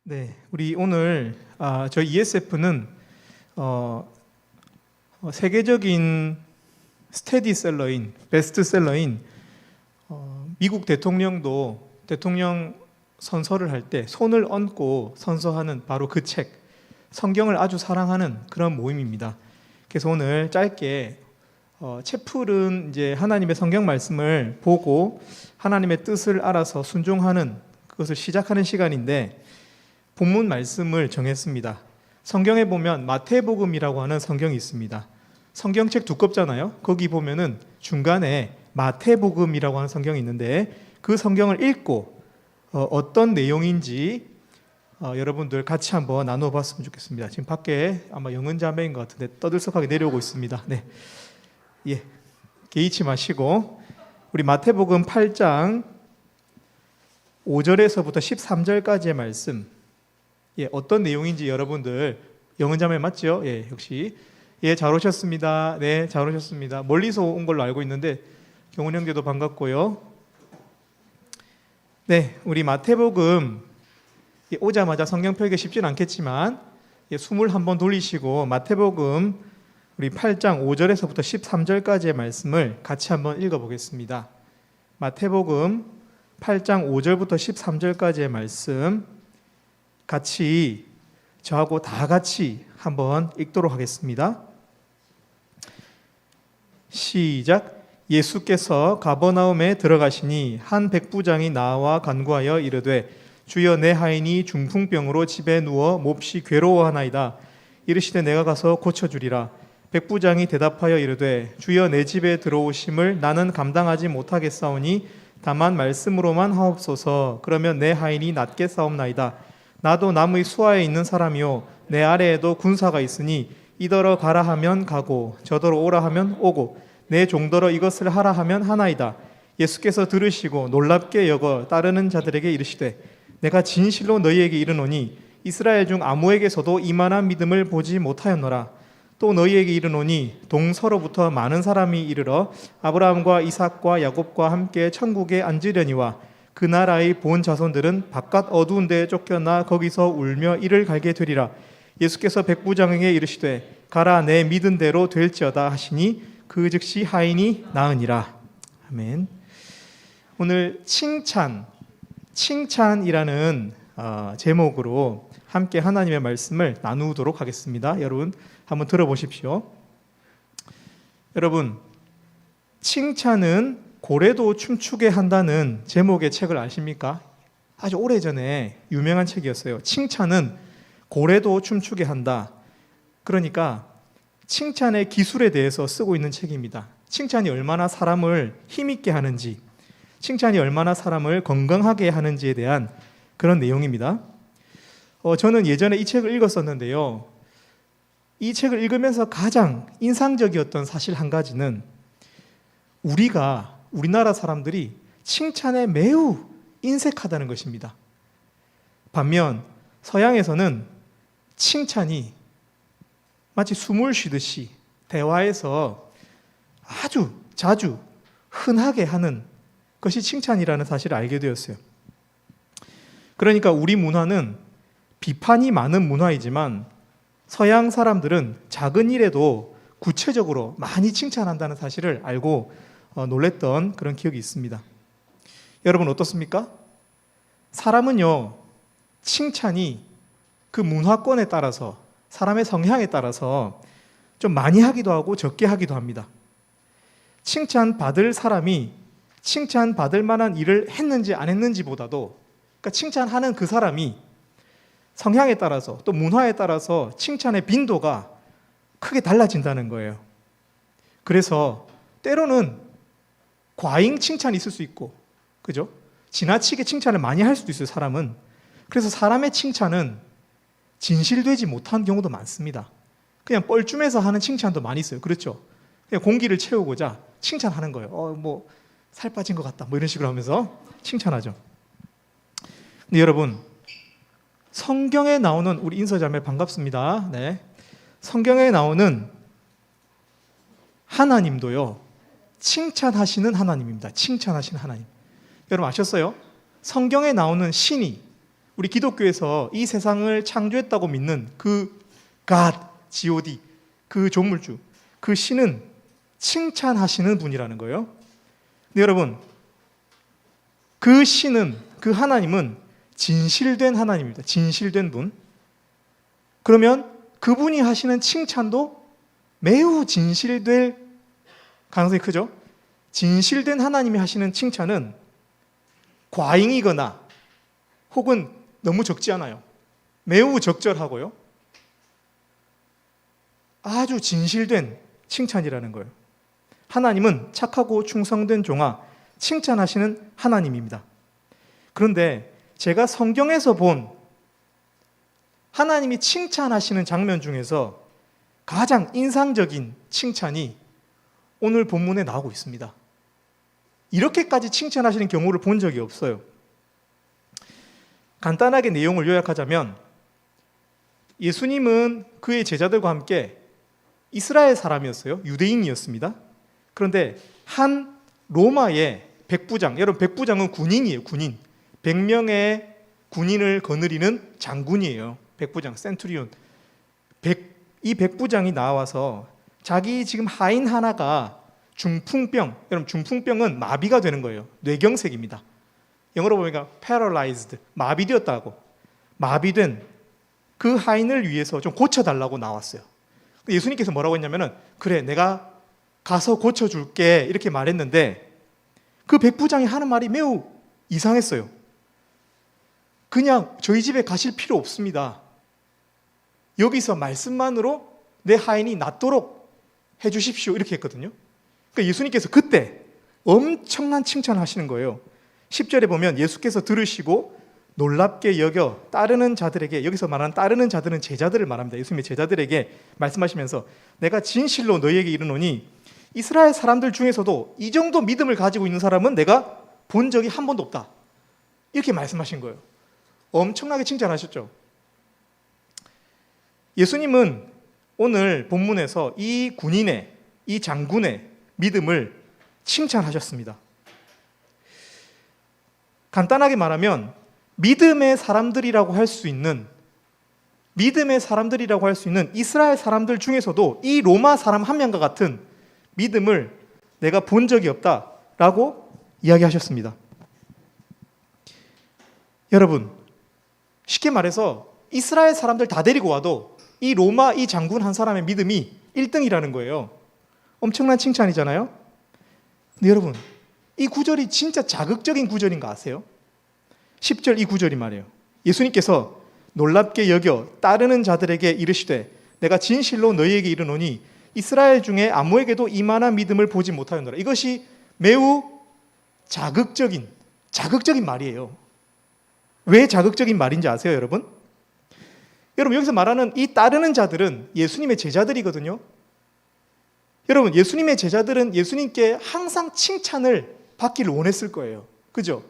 네, 우리 오늘 저희 ESF는 세계적인 스테디셀러인, 베스트셀러인 미국 대통령도 대통령 선서를 할 때 손을 얹고 선서하는 바로 그 책, 성경을 아주 사랑하는 그런 모임입니다. 그래서 오늘 짧게 채플은 이제 하나님의 성경 말씀을 보고 하나님의 뜻을 알아서 순종하는 그것을 시작하는 시간인데 본문 말씀을 정했습니다. 성경에 보면 마태복음이라고 하는 성경이 있습니다. 성경책 두껍잖아요. 거기 보면은 중간에 마태복음이라고 하는 성경이 있는데 그 성경을 읽고 어떤 내용인지 여러분들 같이 한번 나누어 봤으면 좋겠습니다. 지금 밖에 아마 영은자매인 것 같은데 떠들썩하게 내려오고 있습니다. 네, 예, 개의치 마시고 우리 마태복음 8장 5절에서부터 13절까지의 말씀, 어떤 내용인지 여러분들 영은자매 맞죠? 역시 잘 오셨습니다. 네, 잘 오셨습니다. 멀리서 온 걸로 알고 있는데 경훈 형제도 반갑고요. 네, 우리 마태복음 오자마자 성경 펴기 쉽진 않겠지만 숨을 한번 돌리시고 마태복음 우리 8장 5절에서부터 13절까지의 말씀을 같이 한번 읽어보겠습니다. 마태복음 8장 5절부터 13절까지의 말씀 같이 저하고 다 같이 한번 읽도록 하겠습니다. 시작. 예수께서 가버나움에 들어가시니 한 백부장이 나와 간구하여 이르되 주여 내 하인이 중풍병으로 집에 누워 몹시 괴로워하나이다. 이르시되 내가 가서 고쳐주리라. 백부장이 대답하여 이르되 주여 내 집에 들어오심을 나는 감당하지 못하겠사오니 다만 말씀으로만 하옵소서. 그러면 내 하인이 낫게 싸움나이다. 나도 남의 수하에 있는 사람이요 내 아래에도 군사가 있으니 이더러 가라 하면 가고 저더러 오라 하면 오고 내 종더러 이것을 하라 하면 하나이다. 예수께서 들으시고 놀랍게 여겨 따르는 자들에게 이르시되 내가 진실로 너희에게 이르노니 이스라엘 중 아무에게서도 이만한 믿음을 보지 못하였노라. 또 너희에게 이르노니 동서로부터 많은 사람이 이르러 아브라함과 이삭과 야곱과 함께 천국에 앉으려니와 그 나라의 본 자손들은 바깥 어두운 데에 쫓겨나 거기서 울며 이를 갈게 되리라. 예수께서 백부장에게 이르시되 가라 내 믿은 대로 될지어다 하시니 그 즉시 하인이 나으니라. 아멘. 오늘 칭찬이라는 제목으로 함께 하나님의 말씀을 나누도록 하겠습니다. 여러분 한번 들어보십시오. 여러분, 칭찬은 고래도 춤추게 한다는 제목의 책을 아십니까? 아주 오래전에 유명한 책이었어요. 칭찬은 고래도 춤추게 한다. 그러니까 칭찬의 기술에 대해서 쓰고 있는 책입니다. 칭찬이 얼마나 사람을 힘있게 하는지, 칭찬이 얼마나 사람을 건강하게 하는지에 대한 그런 내용입니다. 저는 예전에 이 책을 읽었었는데요. 이 책을 읽으면서 가장 인상적이었던 사실 한 가지는 우리나라 사람들이 칭찬에 매우 인색하다는 것입니다. 반면 서양에서는 칭찬이 마치 숨을 쉬듯이 대화에서 아주 자주 흔하게 하는 것이 칭찬이라는 사실을 알게 되었어요. 그러니까 우리 문화는 비판이 많은 문화이지만 서양 사람들은 작은 일에도 구체적으로 많이 칭찬한다는 사실을 알고 놀랬던 그런 기억이 있습니다. 여러분 어떻습니까? 사람은요, 칭찬이 그 문화권에 따라서 사람의 성향에 따라서 좀 많이 하기도 하고 적게 하기도 합니다. 칭찬받을 사람이 칭찬받을 만한 일을 했는지 안 했는지보다도 그러니까 칭찬하는 그 사람이 성향에 따라서 또 문화에 따라서 칭찬의 빈도가 크게 달라진다는 거예요. 그래서 때로는 과잉 칭찬이 있을 수 있고, 그죠? 지나치게 칭찬을 많이 할 수도 있어요, 사람은. 그래서 사람의 칭찬은 진실되지 못한 경우도 많습니다. 그냥 뻘쭘해서 하는 칭찬도 많이 있어요. 그렇죠? 그냥 공기를 채우고자 칭찬하는 거예요. 살 빠진 것 같다. 이런 식으로 하면서 칭찬하죠. 근데 여러분, 성경에 나오는 우리 인서자매 반갑습니다. 네. 성경에 나오는 하나님도요, 칭찬하시는 하나님입니다. 칭찬하시는 하나님. 여러분 아셨어요? 성경에 나오는 신이 우리 기독교에서 이 세상을 창조했다고 믿는 그 God, God, 그 조물주, 그 신은 칭찬하시는 분이라는 거예요. 근데 여러분, 그 신은, 그 하나님은 진실된 하나님입니다. 진실된 분. 그러면 그분이 하시는 칭찬도 매우 진실될 가능성이 크죠. 진실된 하나님이 하시는 칭찬은 과잉이거나 혹은 너무 적지 않아요. 매우 적절하고요. 아주 진실된 칭찬이라는 거예요. 하나님은 착하고 충성된 종아 칭찬하시는 하나님입니다. 그런데 제가 성경에서 본 하나님이 칭찬하시는 장면 중에서 가장 인상적인 칭찬이 오늘 본문에 나오고 있습니다. 이렇게까지 칭찬하시는 경우를 본 적이 없어요. 간단하게 내용을 요약하자면 예수님은 그의 제자들과 함께 이스라엘 사람이었어요. 유대인이었습니다. 그런데 한 로마의 백부장, 여러분 백부장은 군인이에요. 군인. 100명의 군인을 거느리는 장군이에요. 백부장, 센투리온. 이 백부장이 나와서 자기 지금 하인 하나가 중풍병, 여러분 중풍병은 마비가 되는 거예요. 뇌경색입니다. 영어로 보니까 paralyzed, 마비되었다고. 마비된 그 하인을 위해서 좀 고쳐달라고 나왔어요. 예수님께서 뭐라고 했냐면은 그래 내가 가서 고쳐줄게 이렇게 말했는데 그 백부장이 하는 말이 매우 이상했어요. 그냥 저희 집에 가실 필요 없습니다. 여기서 말씀만으로 내 하인이 낫도록 해주십시오 이렇게 했거든요. 그러니까 예수님께서 그때 엄청난 칭찬을 하시는 거예요. 10절에 보면 예수께서 들으시고 놀랍게 여겨 따르는 자들에게, 여기서 말하는 따르는 자들은 제자들을 말합니다. 예수님의 제자들에게 말씀하시면서 내가 진실로 너희에게 이르노니 이스라엘 사람들 중에서도 이 정도 믿음을 가지고 있는 사람은 내가 본 적이 한 번도 없다. 이렇게 말씀하신 거예요. 엄청나게 칭찬하셨죠. 예수님은 오늘 본문에서 이 군인의, 이 장군의 믿음을 칭찬하셨습니다. 간단하게 말하면 믿음의 사람들이라고 할 수 있는 이스라엘 사람들 중에서도 이 로마 사람 한 명과 같은 믿음을 내가 본 적이 없다라고 이야기하셨습니다. 여러분, 쉽게 말해서 이스라엘 사람들 다 데리고 와도 이 로마 이 장군 한 사람의 믿음이 1등이라는 거예요. 엄청난 칭찬이잖아요. 근데 여러분, 이 구절이 진짜 자극적인 구절인 거 아세요? 10절 이 구절이 말이에요. 예수님께서 놀랍게 여겨 따르는 자들에게 이르시되 내가 진실로 너희에게 이르노니 이스라엘 중에 아무에게도 이만한 믿음을 보지 못하였노라. 이것이 매우 자극적인 말이에요. 왜 자극적인 말인지 아세요, 여러분? 여러분, 여기서 말하는 이 따르는 자들은 예수님의 제자들이거든요. 여러분, 예수님의 제자들은 예수님께 항상 칭찬을 받기를 원했을 거예요. 그죠?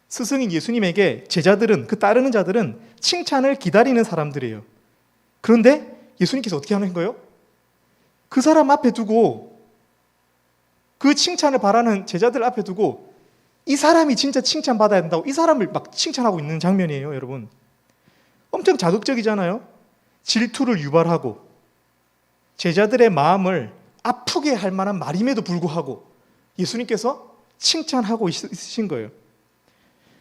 스승인 예수님에게 제자들은, 그 따르는 자들은 칭찬을 기다리는 사람들이에요. 그런데 예수님께서 어떻게 하는 거예요? 그 사람 앞에 두고, 그 칭찬을 바라는 제자들 앞에 두고 이 사람이 진짜 칭찬받아야 된다고 이 사람을 막 칭찬하고 있는 장면이에요, 여러분. 엄청 자극적이잖아요. 질투를 유발하고 제자들의 마음을 아프게 할 만한 말임에도 불구하고 예수님께서 칭찬하고 있으신 거예요.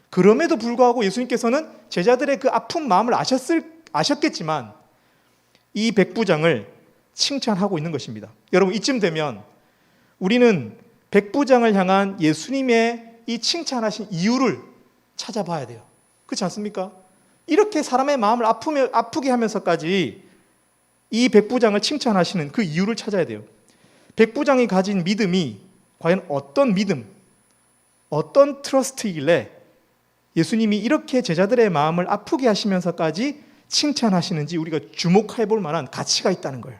그럼에도 불구하고 예수님께서는 제자들의 그 아픈 마음을 아셨겠지만 이 백부장을 칭찬하고 있는 것입니다. 여러분, 이쯤 되면 우리는 백부장을 향한 예수님의 이 칭찬하신 이유를 찾아봐야 돼요. 그렇지 않습니까? 이렇게 사람의 마음을 아프게 하면서까지 이 백부장을 칭찬하시는 그 이유를 찾아야 돼요. 백부장이 가진 믿음이 과연 어떤 믿음, 어떤 트러스트이길래 예수님이 이렇게 제자들의 마음을 아프게 하시면서까지 칭찬하시는지 우리가 주목해 볼 만한 가치가 있다는 거예요.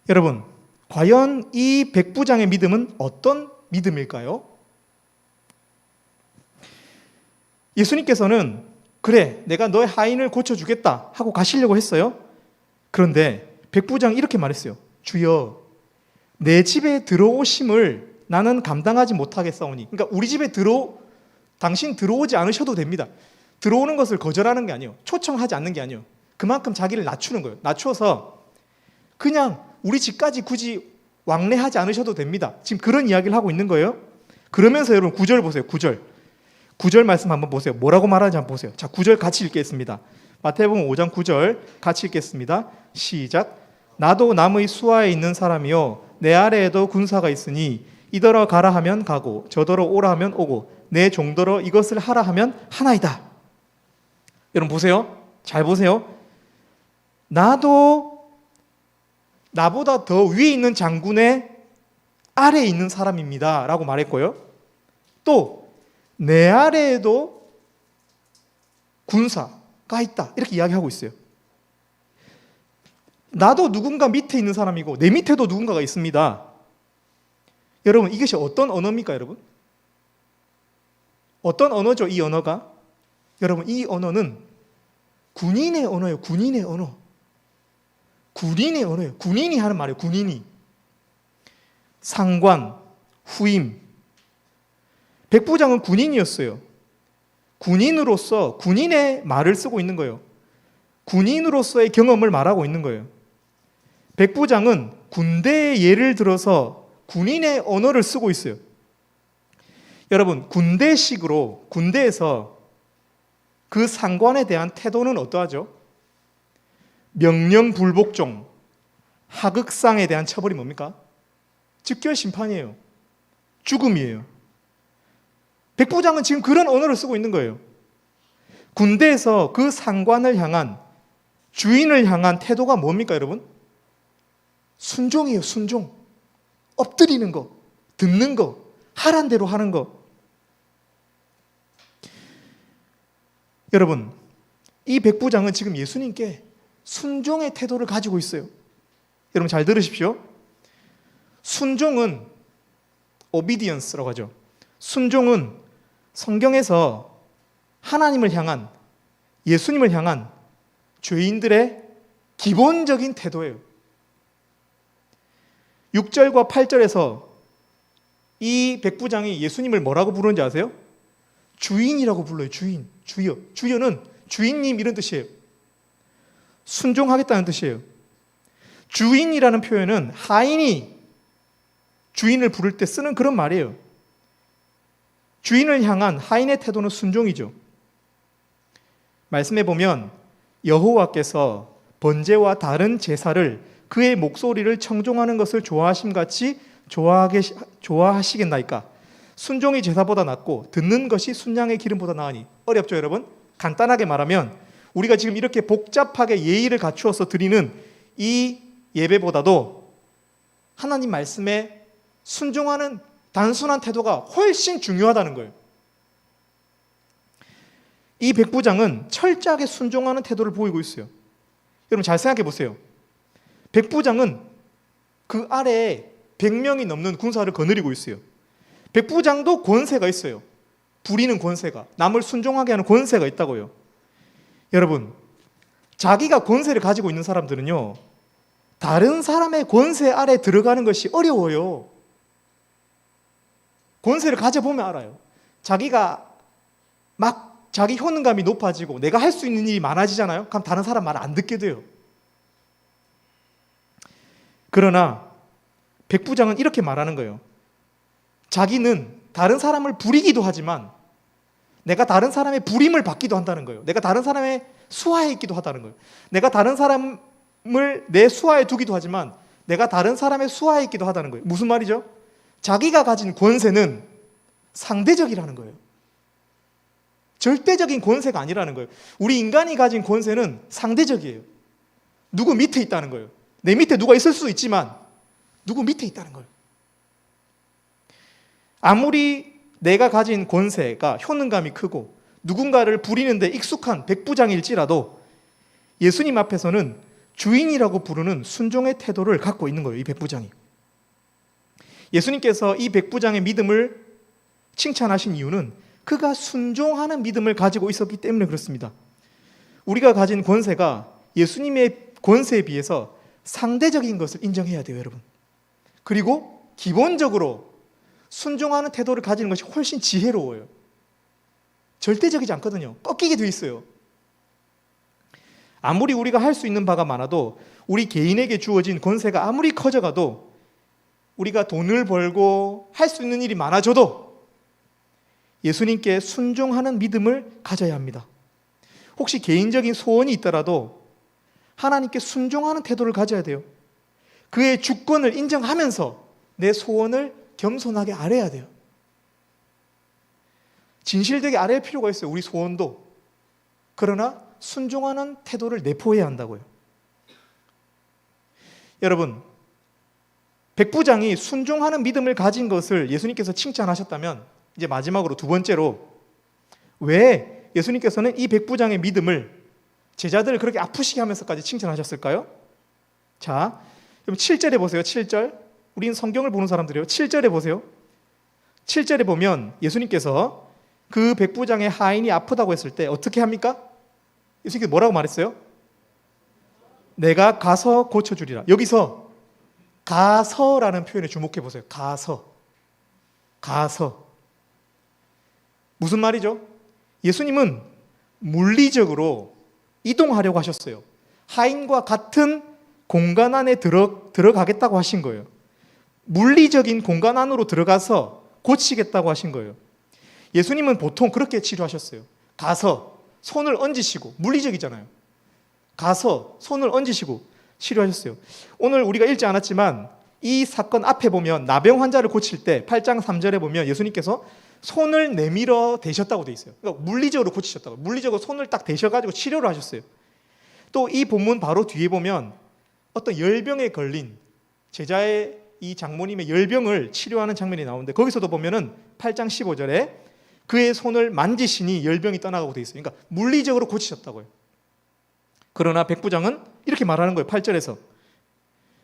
여러분, 과연 이 백부장의 믿음은 어떤 믿음일까요? 예수님께서는 그래, 내가 너의 하인을 고쳐주겠다 하고 가시려고 했어요. 그런데 백부장이 이렇게 말했어요. 주여, 내 집에 들어오심을 나는 감당하지 못하겠사오니. 그러니까 우리 집에 당신 들어오지 않으셔도 됩니다. 들어오는 것을 거절하는 게 아니에요. 초청하지 않는 게 아니에요. 그만큼 자기를 낮추는 거예요. 낮춰서 그냥 우리 집까지 굳이 왕래하지 않으셔도 됩니다. 지금 그런 이야기를 하고 있는 거예요. 그러면서 여러분 9절 보세요. 9절 말씀 한번 보세요. 뭐라고 말하는지 한번 보세요. 자, 9절 같이 읽겠습니다. 마태복음 5장 9절 같이 읽겠습니다. 시작. 나도 남의 수하에 있는 사람이요 내 아래에도 군사가 있으니 이더러 가라 하면 가고 저더러 오라 하면 오고 내 종더러 이것을 하라 하면 하나이다. 여러분 보세요. 잘 보세요. 나도 나보다 더 위에 있는 장군의 아래에 있는 사람입니다 라고 말했고요. 또 내 아래에도 군사가 있다 이렇게 이야기하고 있어요. 나도 누군가 밑에 있는 사람이고 내 밑에도 누군가가 있습니다. 여러분 이것이 어떤 언어입니까 여러분? 어떤 언어죠 이 언어가? 여러분 이 언어는 군인의 언어예요. 군인의 언어. 군인의 언어예요. 군인이 하는 말이에요. 군인이. 상관, 후임. 백부장은 군인이었어요. 군인으로서 군인의 말을 쓰고 있는 거예요. 군인으로서의 경험을 말하고 있는 거예요. 백부장은 군대의 예를 들어서 군인의 언어를 쓰고 있어요. 여러분 군대식으로 군대에서 그 상관에 대한 태도는 어떠하죠? 명령불복종, 하극상에 대한 처벌이 뭡니까? 즉결 심판이에요. 죽음이에요. 백부장은 지금 그런 언어를 쓰고 있는 거예요. 군대에서 그 상관을 향한, 주인을 향한 태도가 뭡니까 여러분? 순종이에요. 순종. 엎드리는 거, 듣는 거, 하란 대로 하는 거. 여러분 이 백부장은 지금 예수님께 순종의 태도를 가지고 있어요. 여러분 잘 들으십시오. 순종은 obedience라고 하죠. 순종은 성경에서 하나님을 향한, 예수님을 향한 죄인들의 기본적인 태도예요. 6절과 8절에서 이 백부장이 예수님을 뭐라고 부르는지 아세요? 주인이라고 불러요. 주인, 주여. 주여는 주인님 이런 뜻이에요. 순종하겠다는 뜻이에요. 주인이라는 표현은 하인이 주인을 부를 때 쓰는 그런 말이에요. 주인을 향한 하인의 태도는 순종이죠. 말씀해 보면 여호와께서 번제와 다른 제사를 그의 목소리를 청종하는 것을 좋아하심같이 좋아하시겠나이까? 순종이 제사보다 낫고 듣는 것이 순양의 기름보다 나으니. 어렵죠 여러분? 간단하게 말하면 우리가 지금 이렇게 복잡하게 예의를 갖추어서 드리는 이 예배보다도 하나님 말씀에 순종하는 단순한 태도가 훨씬 중요하다는 거예요. 이 백부장은 철저하게 순종하는 태도를 보이고 있어요. 여러분 잘 생각해 보세요. 백부장은 그 아래에 100명이 넘는 군사를 거느리고 있어요. 백부장도 권세가 있어요. 부리는 권세가, 남을 순종하게 하는 권세가 있다고요. 여러분, 자기가 권세를 가지고 있는 사람들은요, 다른 사람의 권세 아래 들어가는 것이 어려워요. 권세를 가져보면 알아요. 자기가 막 자기 효능감이 높아지고 내가 할 수 있는 일이 많아지잖아요. 그럼 다른 사람 말 안 듣게 돼요. 그러나 백부장은 이렇게 말하는 거예요. 자기는 다른 사람을 부리기도 하지만 내가 다른 사람의 부림을 받기도 한다는 거예요. 내가 다른 사람의 수하에 있기도 하다는 거예요. 내가 다른 사람을 내 수하에 두기도 하지만 내가 다른 사람의 수하에 있기도 하다는 거예요. 무슨 말이죠? 자기가 가진 권세는 상대적이라는 거예요. 절대적인 권세가 아니라는 거예요. 우리 인간이 가진 권세는 상대적이에요. 누구 밑에 있다는 거예요. 내 밑에 누가 있을 수도 있지만 누구 밑에 있다는 거예요. 아무리 내가 가진 권세가 효능감이 크고 누군가를 부리는데 익숙한 백부장일지라도 예수님 앞에서는 주인이라고 부르는 순종의 태도를 갖고 있는 거예요. 이 백부장이. 예수님께서 이 백부장의 믿음을 칭찬하신 이유는 그가 순종하는 믿음을 가지고 있었기 때문에 그렇습니다. 우리가 가진 권세가 예수님의 권세에 비해서 상대적인 것을 인정해야 돼요, 여러분. 그리고 기본적으로 순종하는 태도를 가지는 것이 훨씬 지혜로워요. 절대적이지 않거든요. 꺾이게 돼 있어요. 아무리 우리가 할 수 있는 바가 많아도, 우리 개인에게 주어진 권세가 아무리 커져가도, 우리가 돈을 벌고 할 수 있는 일이 많아져도 예수님께 순종하는 믿음을 가져야 합니다. 혹시 개인적인 소원이 있더라도 하나님께 순종하는 태도를 가져야 돼요. 그의 주권을 인정하면서 내 소원을 겸손하게 아뢰야 돼요. 진실되게 아뢰일 필요가 있어요. 우리 소원도. 그러나 순종하는 태도를 내포해야 한다고요. 여러분, 백부장이 순종하는 믿음을 가진 것을 예수님께서 칭찬하셨다면, 이제 마지막으로 두 번째로, 왜 예수님께서는 이 백부장의 믿음을, 제자들을 그렇게 아프시게 하면서까지 칭찬하셨을까요? 자, 그럼 7절에 보세요. 7절. 우린 성경을 보는 사람들이에요. 7절에 보세요. 7절에 보면 예수님께서 그 백부장의 하인이 아프다고 했을 때 어떻게 합니까? 예수님께서 뭐라고 말했어요? 내가 가서 고쳐주리라. 여기서 가서라는 표현에 주목해 보세요. 가서. 무슨 말이죠? 예수님은 물리적으로 이동하려고 하셨어요. 하인과 같은 공간 안에 들어가겠다고 하신 거예요. 물리적인 공간 안으로 들어가서 고치겠다고 하신 거예요. 예수님은 보통 그렇게 치료하셨어요. 가서 손을 얹으시고, 물리적이잖아요. 가서 손을 얹으시고 치료하셨어요. 오늘 우리가 읽지 않았지만 이 사건 앞에 보면 나병 환자를 고칠 때 8장 3절에 보면 예수님께서 손을 내밀어 대셨다고 돼 있어요. 그러니까 물리적으로 고치셨다고. 물리적으로 손을 딱 대셔가지고 치료를 하셨어요. 또 이 본문 바로 뒤에 보면 어떤 열병에 걸린 제자의 이 장모님의 열병을 치료하는 장면이 나오는데, 거기서도 보면은 8장 15절에 그의 손을 만지시니 열병이 떠나가고 돼 있어요. 그러니까 물리적으로 고치셨다고요. 그러나 백부장은 이렇게 말하는 거예요. 8절에서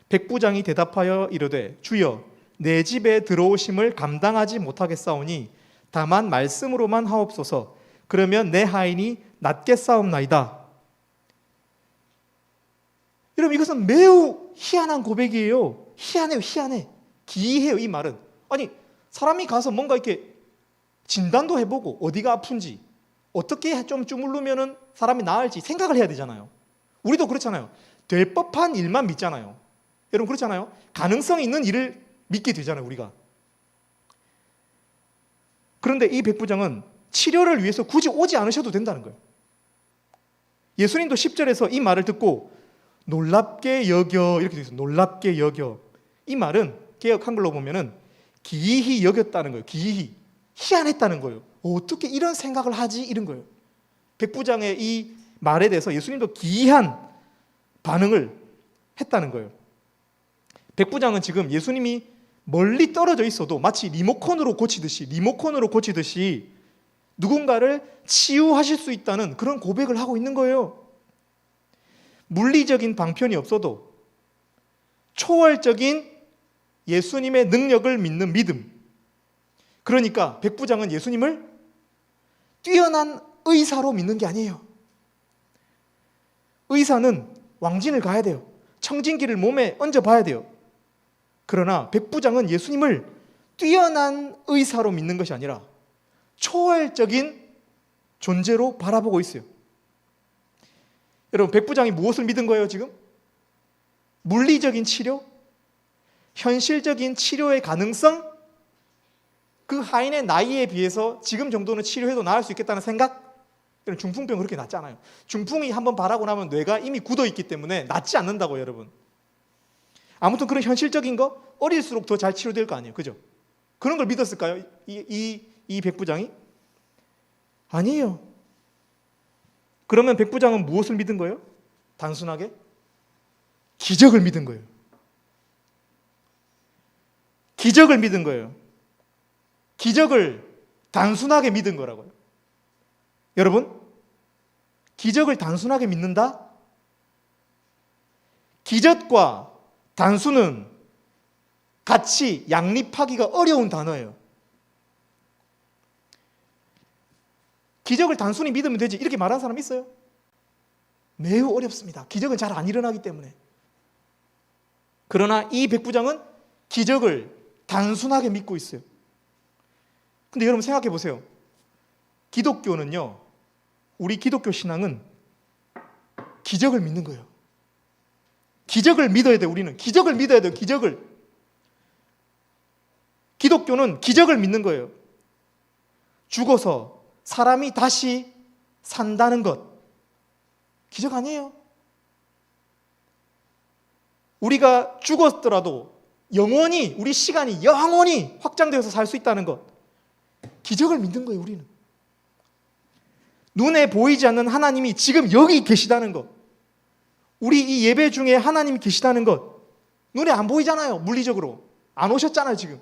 백부장이 대답하여 이르되 주여 내 집에 들어오심을 감당하지 못하겠사오니 다만 말씀으로만 하옵소서. 그러면 내 하인이 낫겠사옵나이다. 여러분, 이것은 매우 희한한 고백이에요. 희한해요. 희한해. 기이해요. 이 말은. 아니, 사람이 가서 뭔가 이렇게 진단도 해보고 어디가 아픈지, 어떻게 좀 주물르면 사람이 나을지 생각을 해야 되잖아요. 우리도 그렇잖아요. 될 법한 일만 믿잖아요. 여러분 그렇잖아요. 가능성이 있는 일을 믿게 되잖아요, 우리가. 그런데 이 백부장은 치료를 위해서 굳이 오지 않으셔도 된다는 거예요. 예수님도 10절에서 이 말을 듣고 놀랍게 여겨, 이렇게 되어 있어요. 놀랍게 여겨. 이 말은 개역 한글로 보면은 기이히 여겼다는 거예요. 기이히. 희한했다는 거예요. 어떻게 이런 생각을 하지? 이런 거예요. 백부장의 이 말에 대해서 예수님도 기이한 반응을 했다는 거예요. 백부장은 지금 예수님이 멀리 떨어져 있어도 마치 리모컨으로 고치듯이 누군가를 치유하실 수 있다는 그런 고백을 하고 있는 거예요. 물리적인 방편이 없어도 초월적인 예수님의 능력을 믿는 믿음. 그러니까 백부장은 예수님을 뛰어난 의사로 믿는 게 아니에요. 의사는 왕진을 가야 돼요. 청진기를 몸에 얹어봐야 돼요. 그러나 백부장은 예수님을 뛰어난 의사로 믿는 것이 아니라 초월적인 존재로 바라보고 있어요. 여러분, 백부장이 무엇을 믿은 거예요, 지금? 물리적인 치료? 현실적인 치료의 가능성? 그 하인의 나이에 비해서 지금 정도는 치료해도 나을 수 있겠다는 생각? 여러분, 중풍병 그렇게 낫지 않아요. 중풍이 한번 바라고 나면 뇌가 이미 굳어있기 때문에 낫지 않는다고요, 여러분. 아무튼 그런 현실적인 거 어릴수록 더 잘 치료될 거 아니에요, 그죠? 그런 걸 믿었을까요, 이 백부장이? 아니에요. 그러면 백부장은 무엇을 믿은 거예요? 단순하게 기적을 믿은 거예요. 기적을 믿은 거예요. 기적을 단순하게 믿은 거라고요. 여러분, 기적을 단순하게 믿는다? 기적과 단순은 같이 양립하기가 어려운 단어예요. 기적을 단순히 믿으면 되지, 이렇게 말하는 사람 있어요? 매우 어렵습니다. 기적은 잘 안 일어나기 때문에. 그러나 이 백부장은 기적을 단순하게 믿고 있어요. 근데 여러분 생각해 보세요. 기독교는요, 우리 기독교 신앙은 기적을 믿는 거예요. 기적을 믿어야 돼요. 우리는 기적을 믿어야 돼요. 기적을. 기독교는 기적을 믿는 거예요. 죽어서 사람이 다시 산다는 것, 기적 아니에요? 우리가 죽었더라도 영원히, 우리 시간이 영원히 확장되어서 살 수 있다는 것, 기적을 믿는 거예요. 우리는 눈에 보이지 않는 하나님이 지금 여기 계시다는 것, 우리 이 예배 중에 하나님이 계시다는 것, 눈에 안 보이잖아요. 물리적으로 안 오셨잖아요 지금.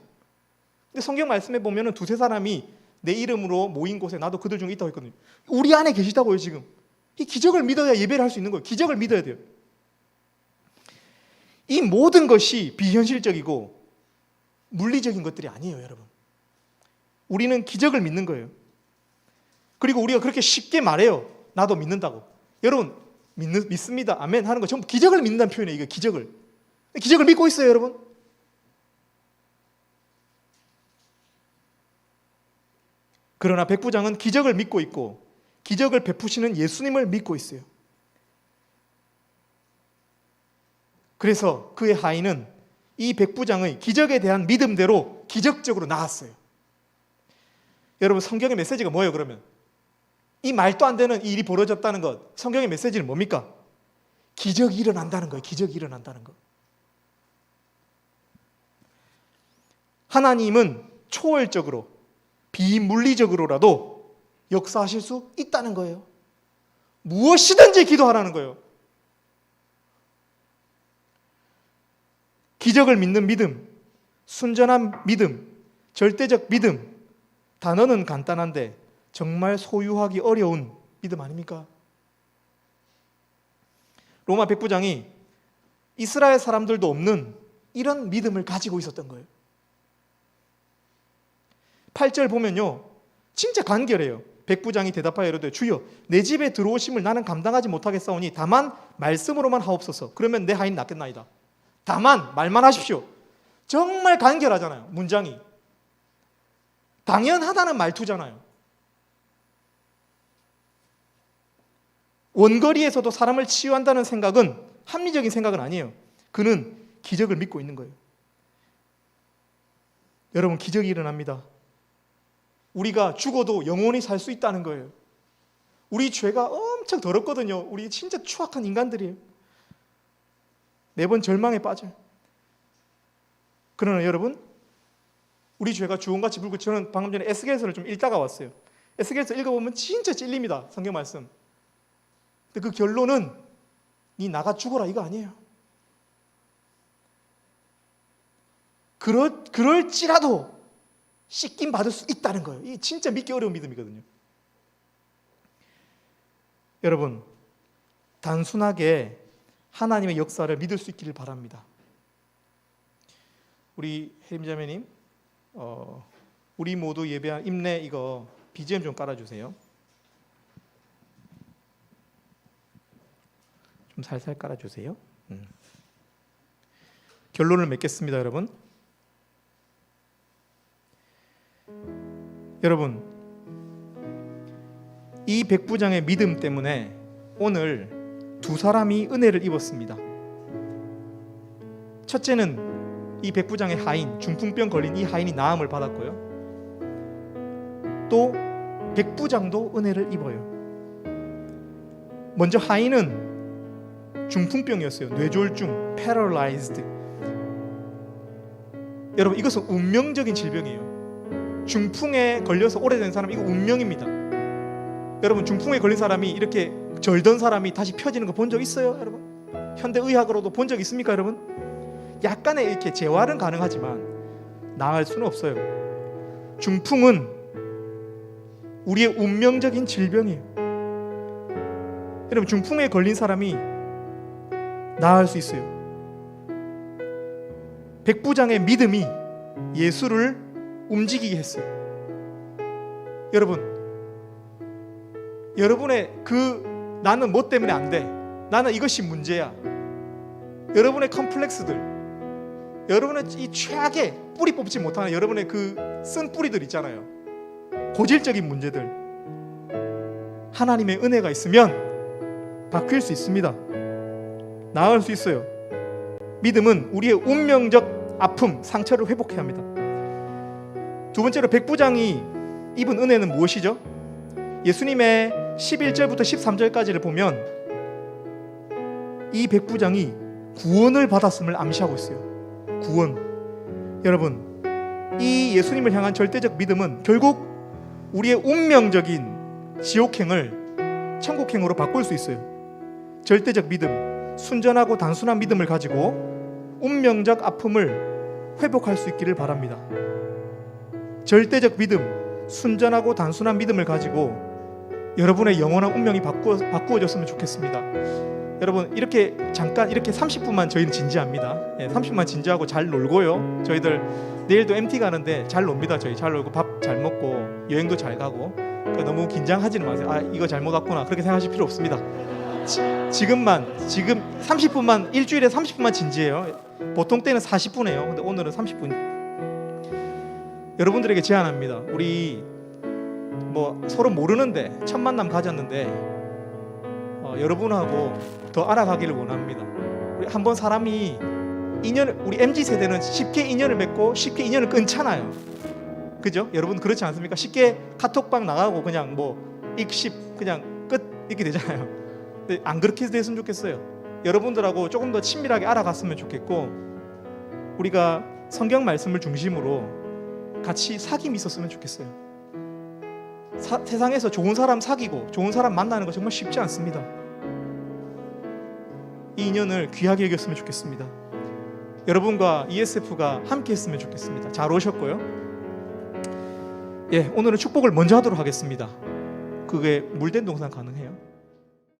근데 성경 말씀에 보면은 두세 사람이 내 이름으로 모인 곳에 나도 그들 중에 있다고 했거든요. 우리 안에 계시다고요 지금. 이 기적을 믿어야 예배를 할 수 있는 거예요. 기적을 믿어야 돼요. 이 모든 것이 비현실적이고 물리적인 것들이 아니에요, 여러분. 우리는 기적을 믿는 거예요. 그리고 우리가 그렇게 쉽게 말해요. 나도 믿는다고. 여러분, 믿습니다. 아멘 하는 거 전부 기적을 믿는다는 표현이에요. 이거 기적을. 기적을 믿고 있어요, 여러분. 그러나 백부장은 기적을 믿고 있고 기적을 베푸시는 예수님을 믿고 있어요. 그래서 그의 하인은 이 백부장의 기적에 대한 믿음대로 기적적으로 나았어요. 여러분, 성경의 메시지가 뭐예요, 그러면? 이 말도 안 되는 이 일이 벌어졌다는 것, 성경의 메시지는 뭡니까? 기적이 일어난다는 거예요. 기적이 일어난다는 것. 하나님은 초월적으로, 비물리적으로라도 역사하실 수 있다는 거예요. 무엇이든지 기도하라는 거예요. 기적을 믿는 믿음, 순전한 믿음, 절대적 믿음, 단어는 간단한데 정말 소유하기 어려운 믿음 아닙니까? 로마 백부장이 이스라엘 사람들도 없는 이런 믿음을 가지고 있었던 거예요. 8절 보면요, 진짜 간결해요. 백부장이 대답하여 이르되 주여, 내 집에 들어오심을 나는 감당하지 못하겠사오니 다만 말씀으로만 하옵소서. 그러면 내 하인 낫겠나이다. 다만 말만 하십시오. 정말 간결하잖아요. 문장이 당연하다는 말투잖아요. 원거리에서도 사람을 치유한다는 생각은 합리적인 생각은 아니에요. 그는 기적을 믿고 있는 거예요. 여러분, 기적이 일어납니다. 우리가 죽어도 영원히 살 수 있다는 거예요. 우리 죄가 엄청 더럽거든요. 우리 진짜 추악한 인간들이에요. 매번 절망에 빠져요. 그러나 여러분, 우리 죄가 주홍같이 불고, 저는 방금 전에 에스겔서를 좀 읽다가 왔어요. 에스겔서 읽어보면 진짜 찔립니다. 성경 말씀. 근데 그 결론은 니 나가 죽어라 이거 아니에요. 그럴지라도 씻김 받을 수 있다는 거예요. 이게 진짜 믿기 어려운 믿음이거든요. 여러분, 단순하게 하나님의 역사를 믿을 수 있기를 바랍니다. 우리 혜림자매님, 우리 모두 예배한 임내 이거 BGM 좀 깔아주세요. 좀 살살 깔아주세요. 결론을 맺겠습니다, 여러분. 여러분, 이 백부장의 믿음 때문에 오늘 두 사람이 은혜를 입었습니다. 첫째는 이 백부장의 하인, 중풍병 걸린 이 하인이 나음을 받았고요. 또 백부장도 은혜를 입어요. 먼저 하인은 중풍병이었어요. 뇌졸중, paralyzed. 여러분, 이것은 운명적인 질병이에요. 중풍에 걸려서 오래된 사람, 이거 운명입니다. 여러분, 중풍에 걸린 사람이 이렇게 절던 사람이 다시 펴지는 거 본 적 있어요, 여러분? 현대의학으로도 본 적 있습니까, 여러분? 약간의 이렇게 재활은 가능하지만 나을 수는 없어요. 중풍은 우리의 운명적인 질병이에요. 여러분, 중풍에 걸린 사람이 나을 수 있어요. 백부장의 믿음이 예수를 움직이게 했어요. 여러분, 여러분의 나는 뭐 때문에 안 돼, 나는 이것이 문제야, 여러분의 컴플렉스들, 여러분의 이 최악의 뿌리 뽑지 못하는 여러분의 그 쓴 뿌리들 있잖아요. 고질적인 문제들, 하나님의 은혜가 있으면 바뀔 수 있습니다. 나을 수 있어요. 믿음은 우리의 운명적 아픔, 상처를 회복해야 합니다. 두 번째로 백부장이 입은 은혜는 무엇이죠? 예수님의 11절부터 13절까지를 보면 이 백부장이 구원을 받았음을 암시하고 있어요. 구원. 여러분, 이 예수님을 향한 절대적 믿음은 결국 우리의 운명적인 지옥행을 천국행으로 바꿀 수 있어요. 절대적 믿음, 순전하고 단순한 믿음을 가지고 운명적 아픔을 회복할 수 있기를 바랍니다. 절대적 믿음, 순전하고 단순한 믿음을 가지고 여러분의 영원한 운명이 바꾸어졌으면 좋겠습니다. 여러분, 이렇게 잠깐 이렇게 30분만 저희는 진지합니다. 30분만 진지하고 잘 놀고요. 저희들 내일도 MT 가는데 잘 놉니다. 저희 잘 놀고 밥 잘 먹고 여행도 잘 가고. 그러니까 너무 긴장하지는 마세요. 아, 이거 잘못 왔구나 그렇게 생각하실 필요 없습니다. 지금 30분만, 일주일에 30분만 진지해요. 보통 때는 40분이에요. 근데 오늘은 30분. 여러분들에게 제안합니다. 우리 뭐 서로 모르는데 첫 만남 가졌는데 여러분하고 더 알아가기를 원합니다. 우리 한번 사람이 우리 MZ 세대는 쉽게 인연을 맺고 쉽게 인연을 끊잖아요. 그죠? 여러분 그렇지 않습니까? 쉽게 카톡방 나가고 그냥 뭐 익십 그냥 끝 이렇게 되잖아요. 근데 안 그렇게 됐으면 좋겠어요. 여러분들하고 조금 더 친밀하게 알아갔으면 좋겠고, 우리가 성경 말씀을 중심으로 같이 사귐이 있었으면 좋겠어요. 세상에서 좋은 사람 사귀고 좋은 사람 만나는 거 정말 쉽지 않습니다. 이 인연을 귀하게 여겼으면 좋겠습니다. 여러분과 ESF가 함께 했으면 좋겠습니다. 잘 오셨고요. 오늘은 축복을 먼저 하도록 하겠습니다. 그게 물된 동상 가능해요?